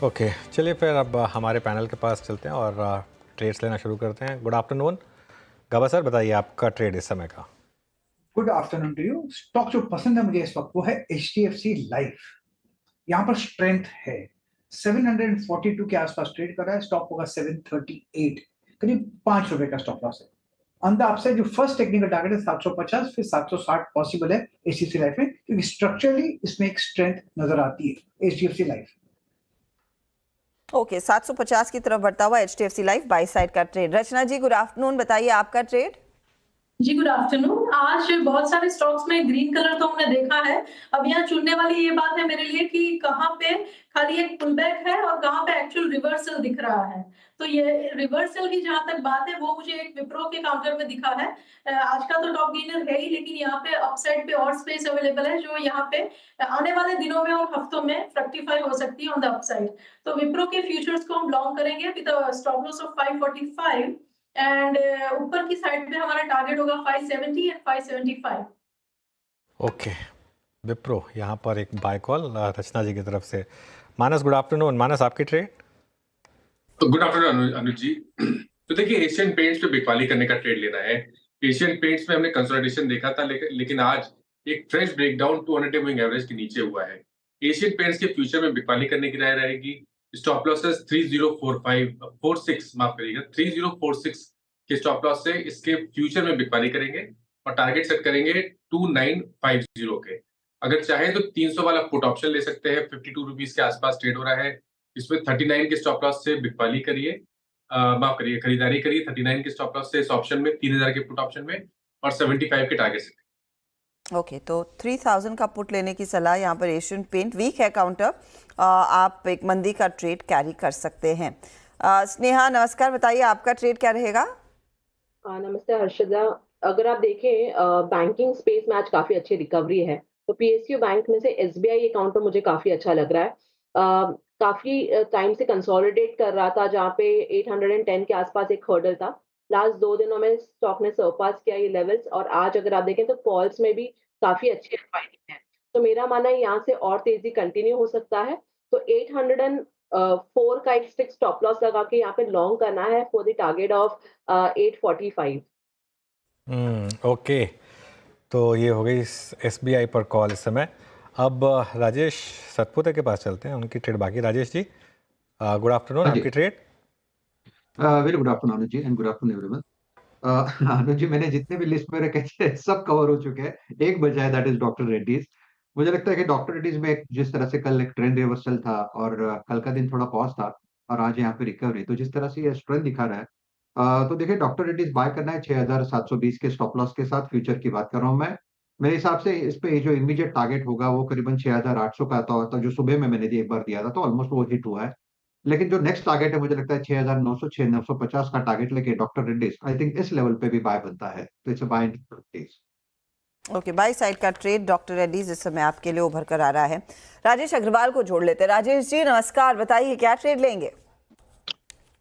Okay, चलिए फिर अब हमारे पैनल के पास चलते हैं और ट्रेड्स लेना शुरू करते हैं। गुड आफ्टरनून गबा सर, बताइए आपका ट्रेड इस समय का। Good afternoon to you. Stock जो पसंद है मुझे इस वक्त वो है HDFC लाइफ। यहाँ पर स्ट्रेंथ है, 742 के आसपास ट्रेड कर रहा है, स्टॉक होगा 738, करीब ₹5 का स्टॉप लॉस है। ऑन द अपसाइड जो फर्स्ट टेक्निकल टारगेट है 750, फिर 760 पॉसिबल है HDFC लाइफ में, क्योंकि स्ट्रक्चरली इसमें एक स्ट्रेंथ नजर आती है HDFC लाइफ। ओके, 750 की तरफ बढ़ता हुआ HDFC लाइफ बाई साइड का ट्रेड। रचना जी गुड आफ्टरनून, बताइए आपका ट्रेड। जी गुड आफ्टरनून। आज बहुत सारे स्टॉक्स में ग्रीन कलर तो हमने देखा है। अब यहाँ चुनने वाली ये बात है मेरे लिए कि कहाँ पे खाली एक पुलबैक है और कहाँ पे एक्चुअल रिवर्सल दिख रहा है। तो ये रिवर्सल की जहां तक बात है वो मुझे एक विप्रो के काउंटर में दिखा है। आज का तो टॉप गेनर है ही, लेकिन यहाँ पे अपसाइड पे और स्पेस अवेलेबल है जो यहाँ पे आने वाले दिनों में और हफ्तों में फ्रक्टिफाई हो सकती है ऑन द अपसाइड। तो विप्रो के फ्यूचर्स को हम लॉन्ग करेंगे with stop loss of 545 and ऊपर की साइड पे हमारा टारगेट होगा 570 एंड 575। ओके, विप्रो यहाँ पर एक बाय कॉल रचना जी की तरफ से। मानस गुड आफ्टरनून। मानस, आपकी trade. Good afternoon Anuj ji. तो देखिए, एशियन पेंट्स पे बिकवाली करने का ट्रेड लेना है। एशियन पेंट्स में हमने कंसोलिडेशन देखा था, लेकिन आज एक फ्रेश ब्रेकडाउन 200 मूविंग एवरेज के नीचे हुआ है। एशियन पेंट्स के फ्यूचर में बिकवाली करने की राय रहेगी। स्टॉप लॉसेस 3046, माफ करिएगा, 3046 के स्टॉप लॉस से इसके फ्यूचर में बिकवाली करेंगे और टारगेट सेट करेंगे 2950 के। अगर चाहे तो 300 वाला पुट ऑप्शन ले सकते हैं। 52 रुपीज के आसपास ट्रेड हो रहा है। इसमें 39 के स्टॉप लॉस से बिकवाली करिए, माफ करिए, खरीदारी करिए 39 के स्टॉप लॉस से इस ऑप्शन में, 3000 के पुट ऑप्शन में, और 75 के टारगेट से। ओके, तो 3000 का पुट लेने की सलाह यहाँ पर। एशियन पेंट वीक है काउंटर, आप एक मंदी का ट्रेड कैरी कर सकते हैं। स्नेहा नमस्कार, बताइए आपका ट्रेड क्या रहेगा। नमस्ते हर्षदा। अगर आप देखें बैंकिंग स्पेस में आज काफी अच्छी रिकवरी है, तो PSU बैंक में से SBI अकाउंट तो मुझे काफी अच्छा लग रहा है। काफी टाइम से कंसोलिडेट कर रहा था, जहाँ पे 810 के आसपास एक हर्डल था। लास्ट 2 दिनों में स्टॉक ने सरपास किया ये लेवल्स, और आज अगर आप देखें तो कॉल्स में भी काफी अच्छी फाइटिंग है। तो मेरा मानना है यहाँ से और तेजी कंटिन्यू हो सकता है। तो 804 का एक स्टिक स्टॉप लॉस लगा के यहाँ पे लॉन्ग करना है for the target of 845। Okay, तो ये हो गई SBI पर कॉल इस समय। अब राजेश सतपुते के पास चलते हैं, उनकी ट्रेड बाकी। राजेश जी गुड आफ्टरनून, आपकी trade. Very good afternoon Anuj ji, and good afternoon everyone. Anuj ji, मैंने जितने भी लिस्ट में रखे थे सब कवर हो चुके हैं, एक बचा है, दैट इज डॉक्टर रेड्डीज। मुझे लगता है कि डॉक्टर रेड्डीज में जिस तरह से कल एक ट्रेंड रिवर्सल था और कल का दिन थोड़ा पॉज था और आज यहाँ पे रिकवरी, तो जिस तरह से ये स्ट्रेंथ दिखा रहा है, तो देखिए डॉक्टर रेड्डीज बाय करना है 6720 के स्टॉप लॉस के साथ। फ्यूचर की बात कर रहा हूँ मैं। मेरे हिसाब से इस पे जो इमीडिएट टारगेट होगा वो करीबन 6800 का आता होता, जो सुबह में मैंने एक बार दिया था, तो ऑलमोस्ट वो हिट हुआ है। लेकिन जो नेक्स्ट टारगेट है मुझे लगता है 6900 6950 का टारगेट लेके डॉक्टर रेड्डीज, आई थिंक इस लेवल पे भी बाय बनता है, तो it's a buy in. Okay, buy side का ट्रेड डॉक्टर रेड्डीज इस समय आपके लिए उभर कर आ रहा है। राजेश अग्रवाल को जोड़ लेते हैं। राजेश जी नमस्कार, बताइए क्या ट्रेड लेंगे।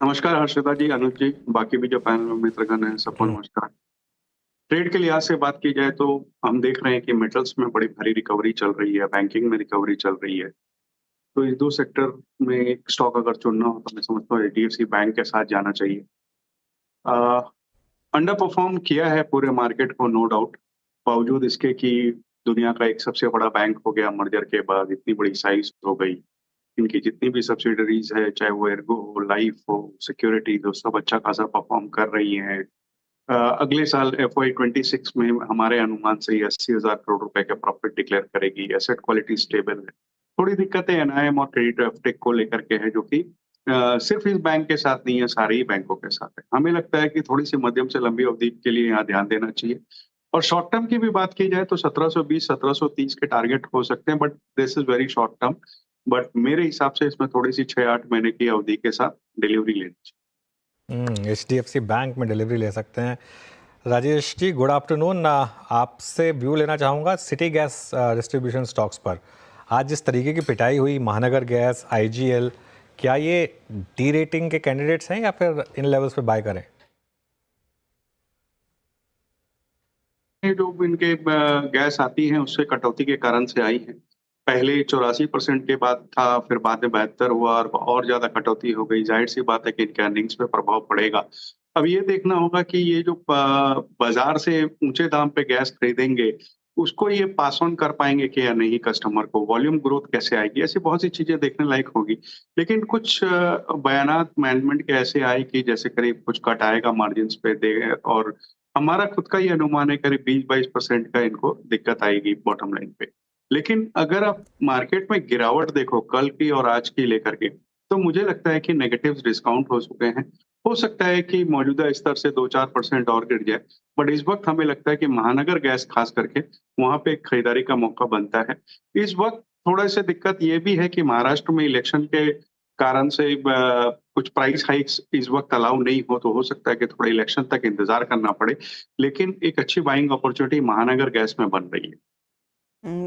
नमस्कार हर्षदा जी, अनुज जी, बाकी भी जो पैनल में मित्रगण हैं सबको नमस्कार। ट्रेड के लिहाज से बात की जाए तो हम देख रहे हैं कि मेटल्स में बड़ी भारी रिकवरी चल रही है, बैंकिंग में रिकवरी चल रही है। तो इस 2 सेक्टर में एक स्टॉक अगर चुनना हो तो मैं समझता हूँ HDFC बैंक के साथ जाना चाहिए। अंडर परफॉर्म किया है पूरे मार्केट को, नो डाउट, बावजूद इसके कि दुनिया का एक सबसे बड़ा बैंक हो गया मर्जर के बाद, इतनी बड़ी साइज हो गई। इनकी जितनी भी सब्सिडरीज है, चाहे वो एर्गो हो, लाइफ हो, सिक्योरिटी, तो सब अच्छा खासा परफॉर्म कर रही हैं। अगले साल FY26 में हमारे अनुमान से 80,000 करोड़ रुपए का प्रॉफिट डिक्लेयर करेगी। एसेट क्वालिटी स्टेबल है। थोड़ी दिक्कतें NIM और क्रेडिट अपटेक को लेकर के है, जो कि सिर्फ इस बैंक के साथ नहीं है, सारे ही बैंकों के साथ है। हमें लगता है कि थोड़ी सी मध्यम से लंबी अवधि के लिए यहाँ ध्यान देना चाहिए। और शॉर्ट टर्म की भी बात की जाए तो 1720 1730 के टारगेट हो सकते हैं, but this is very short term. But मेरे हिसाब से इसमें थोड़ी सी 6-8 महीने की अवधि के साथ डिलीवरी लेनी चाहिए। HDFC बैंक में डिलीवरी ले सकते हैं। राजेश जी गुड आफ्टरनून, आपसे व्यू लेना चाहूँगा सिटी गैस डिस्ट्रीब्यूशन स्टॉक्स पर। आज जिस तरीके की पिटाई हुई, महानगर गैस, IGL, क्या ये डी रेटिंग के कैंडिडेट्स हैं या फिर इन लेवल्स पे बाय करें? जो इनके गैस आती हैं उससे कटौती के कारण से आई हैं। पहले 84% के बाद था, फिर बाद में 72 हुआ और ज्यादा कटौती हो गई। जाहिर सी बात है कि इनके अर्निंग्स पे प्रभाव पड़ेगा। अब ये देखना होगा कि ये जो बाजार से ऊंचे दाम पे गैस खरीदेंगे, उसको ये पास ऑन कर पाएंगे कि या नहीं कस्टमर को, वॉल्यूम ग्रोथ कैसे आएगी, ऐसी बहुत सी चीजें देखने लायक होगी। लेकिन कुछ बयानात मैनेजमेंट के ऐसे आए कि जैसे करीब कुछ कट आएगा मार्जिन पे दे, और हमारा खुद का ये अनुमान है करीब 20-22% का इनको दिक्कत आएगी बॉटम लाइन पे। लेकिन अगर आप मार्केट में गिरावट देखो कल की और आज की लेकर के, तो मुझे लगता है कि नेगेटिव्स डिस्काउंट हो चुके हैं। हो सकता है कि मौजूदा स्तर से 2-4% और गिर जाए, बट इस वक्त हमें लगता है कि महानगर गैस खास करके वहां पे एक खरीदारी का मौका बनता है। इस वक्त थोड़ा सा दिक्कत ये भी है कि महाराष्ट्र में इलेक्शन के कारण से कुछ प्राइस हाइक्स इस वक्त अलाउ नहीं हो, तो हो सकता है कि थोड़ा इलेक्शन तक इंतजार करना पड़े। लेकिन एक अच्छी बाइंग अपॉर्चुनिटी महानगर गैस में बन रही है।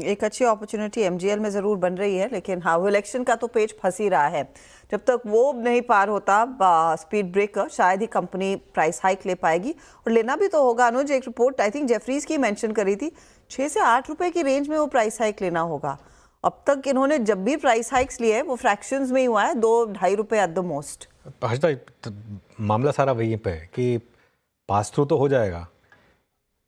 एक अच्छी अपॉर्चुनिटी एमजीएल में ज़रूर बन रही है, लेकिन हाँ, वो इलेक्शन का तो पेच फंस ही रहा है। जब तक वो नहीं पार होता स्पीड ब्रेकर, शायद ही कंपनी प्राइस हाइक ले पाएगी। और लेना भी तो होगा अनुज, एक रिपोर्ट आई थिंक जेफरीज की मेंशन करी थी 6 से 8 रुपए की रेंज में वो प्राइस हाइक लेना होगा। अब तक इन्होंने जब भी प्राइस हाइक्स लिए वो फ्रैक्शंस में ही हुआ है, 2-2.5 रुपए एट द मोस्ट। हर्षदा, मामला सारा वहीं पे है कि पास थ्रू तो हो जाएगा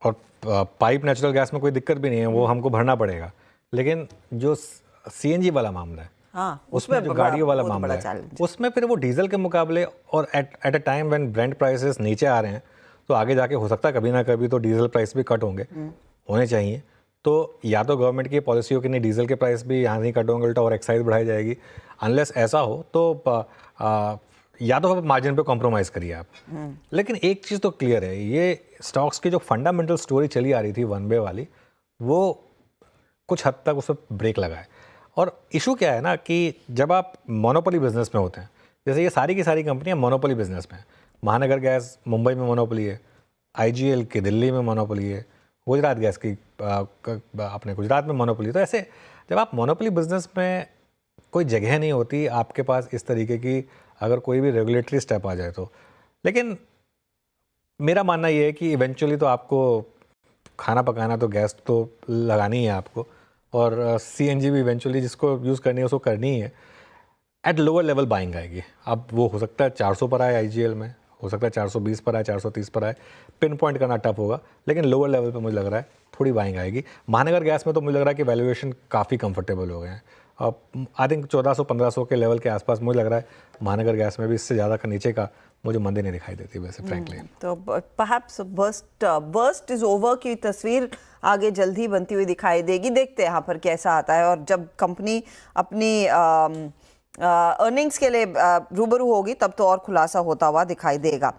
और पाइप नेचुरल गैस में कोई दिक्कत भी नहीं है, वो हमको भरना पड़ेगा। लेकिन जो सीएनजी वाला मामला है, हाँ, उसमें जो गाड़ियों वाला बहुत मामला बड़ा है, challenge। उसमें फिर वो डीजल के मुकाबले और at a time when Brent prices नीचे आ रहे हैं, तो आगे जाके हो सकता है कभी ना कभी तो डीजल प्राइस भी कट होने चाहिए। तो या तो गवर्नमेंट की पॉलिसी हो कि नहीं डीजल के प्राइस भी यहाँ नहीं कट होंगे, उल्टा और एक्साइज बढ़ाई जाएगी। अनलेस ऐसा हो तो या तो मार्जिन पे कॉम्प्रोमाइज़ करिए आप। लेकिन एक चीज़ तो क्लियर है, ये स्टॉक्स की जो फंडामेंटल स्टोरी चली आ रही थी वन वे वाली, वो कुछ हद तक उस पर ब्रेक लगा है। और इशू क्या है ना कि जब आप मोनोपोली बिजनेस में होते हैं, जैसे ये सारी की सारी कंपनियां मोनोपोली बिजनेस में हैं। महानगर गैस मुंबई में मोनोपोली है, आईजीएल की दिल्ली में मोनोपोली है, गुजरात गैस की अपने गुजरात में मोनोपोली। तो ऐसे जब आप मोनोपोली बिजनेस में कोई जगह नहीं होती आपके पास इस तरीके की, अगर कोई भी रेगुलेटरी स्टेप आ जाए तो। लेकिन मेरा मानना ये है कि इवेंचुअली तो आपको खाना पकाना तो गैस तो लगानी है आपको, और सीएनजी भी इवेंचुअली जिसको यूज़ करनी है उसको करनी ही है। एट लोअर लेवल बाइंग आएगी। अब वो हो सकता है 400 पर आए आईजीएल में, हो सकता है 420 पर आए, 430 पर आए, पिन पॉइंट करना टफ होगा। लेकिन लोअर लेवल पे मुझे लग रहा है थोड़ी बाइंग आएगी। महानगर गैस में तो मुझे लग रहा है कि वैल्यूएशन काफ़ी कंफर्टेबल हो गए हैं। अब आई थिंक 1400-1500 के लेवल के आसपास मुझे लग रहा है महानगर गैस में भी। इससे ज़्यादा का नीचे का मुझे मंदी नहीं दिखाई देती वैसे फ्रैंकली। तो परहैप्स बर्स्ट इज ओवर की तस्वीर आगे जल्द ही बनती हुई दिखाई देगी। देखते हैं यहाँ पर कैसा आता है, और जब कंपनी अपनी अर्निंग्स के लिए रूबरू होगी तब तो और खुलासा होता हुआ दिखाई देगा।